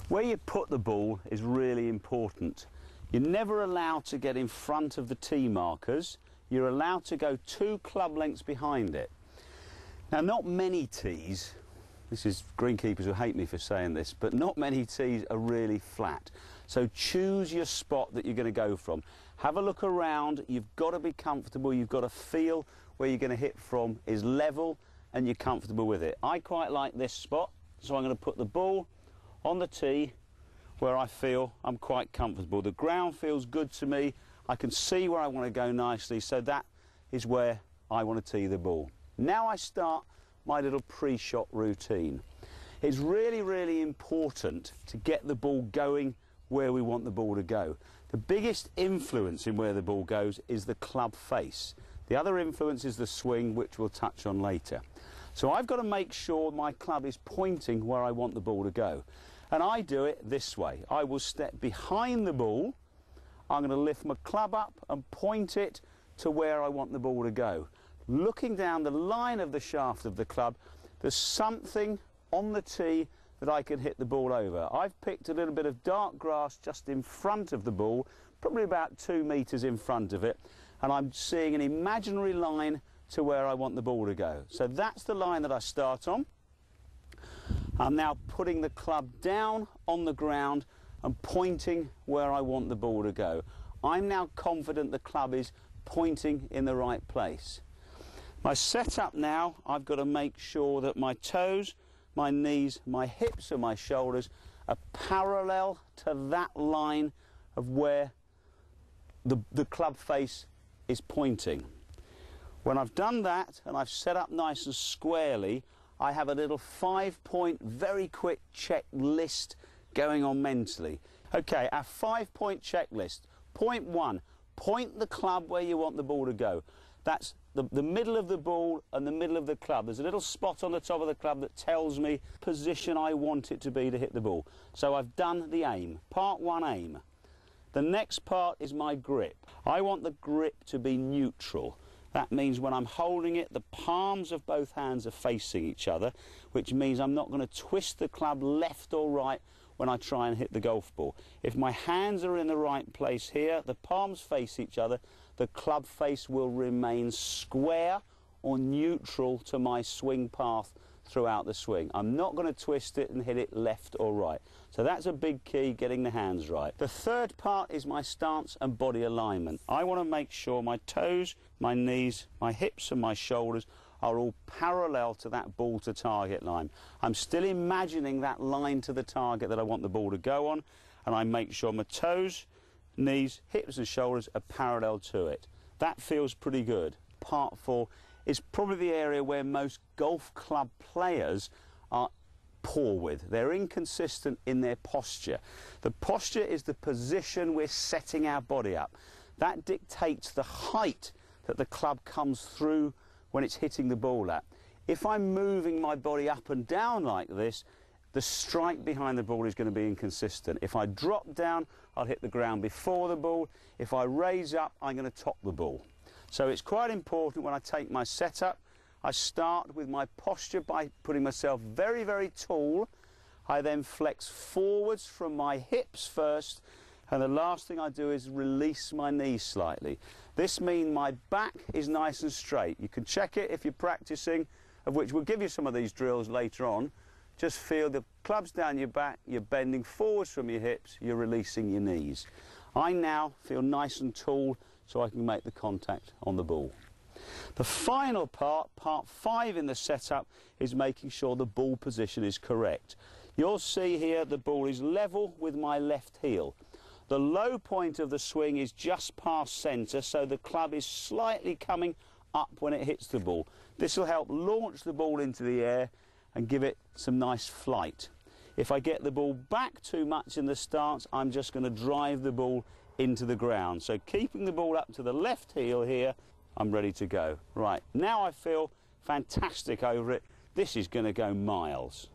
Where you put the ball is really important. You're never allowed to get in front of the tee markers. You're allowed to go 2 club lengths behind it. Now, not many tees, greenkeepers will hate me for saying this, but not many tees are really flat. So choose your spot that you're going to go from. Have a look around. You've got to be comfortable. You've got to feel where you're going to hit from is level and you're comfortable with it. I quite like this spot, so I'm going to put the ball on the tee where I feel I'm quite comfortable. The ground feels good to me. I can see where I want to go nicely, so that is where I want to tee the ball. Now I start my little pre-shot routine. It's really, really important to get the ball going where we want the ball to go. The biggest influence in where the ball goes is the club face. The other influence is the swing, which we'll touch on later. So I've got to make sure my club is pointing where I want the ball to go. And I do it this way. I will step behind the ball. I'm going to lift my club up and point it to where I want the ball to go. Looking down the line of the shaft of the club, there's something on the tee that I can hit the ball over. I've picked a little bit of dark grass just in front of the ball, probably about 2 meters in front of it, and I'm seeing an imaginary line to where I want the ball to go. So that's the line that I start on. I'm now putting the club down on the ground and pointing where I want the ball to go. I'm now confident the club is pointing in the right place. My setup now, I've got to make sure that my toes, my knees, my hips and my shoulders are parallel to that line of where the club face is pointing. When I've done that and I've set up nice and squarely, I have a little 5-point, very quick checklist going on mentally. Okay, our 5-point checklist. Point 1, point the club where you want the ball to go. That's the middle of the ball and the middle of the club. There's a little spot on the top of the club that tells me the position I want it to be to hit the ball. So I've done the aim. Part 1, aim. The next part is my grip. I want the grip to be neutral. That means when I'm holding it, the palms of both hands are facing each other, which means I'm not going to twist the club left or right when I try and hit the golf ball. If my hands are in the right place here, the palms face each other, the club face will remain square or neutral to my swing path throughout the swing. I'm not going to twist it and hit it left or right. So that's a big key, getting the hands right. The third part is my stance and body alignment. I want to make sure my toes, my knees, my hips and my shoulders are all parallel to that ball to target line. I'm still imagining that line to the target that I want the ball to go on, and I make sure my toes, knees, hips and shoulders are parallel to it. That feels pretty good. Part 4 is probably the area where most golf club players are poor with. They're inconsistent in their posture. The posture is the position we're setting our body up. That dictates the height that the club comes through when it's hitting the ball at. If I'm moving my body up and down like this, the strike behind the ball is going to be inconsistent. If I drop down, I'll hit the ground before the ball. If I raise up, I'm going to top the ball. So it's quite important when I take my setup, I start with my posture by putting myself very, very tall. I then flex forwards from my hips first, and the last thing I do is release my knees slightly. This means my back is nice and straight. You can check it if you're practicing, of which we'll give you some of these drills later on. Just feel the clubs down your back, you're bending forwards from your hips, you're releasing your knees. I now feel nice and tall so I can make the contact on the ball. The final part, part 5 in the setup, is making sure the ball position is correct. You'll see here the ball is level with my left heel. The low point of the swing is just past centre, so the club is slightly coming up when it hits the ball. This will help launch the ball into the air and give it some nice flight. If I get the ball back too much in the stance, I'm just going to drive the ball into the ground. So keeping the ball up to the left heel here, I'm ready to go. Right, now I feel fantastic over it. This is going to go miles.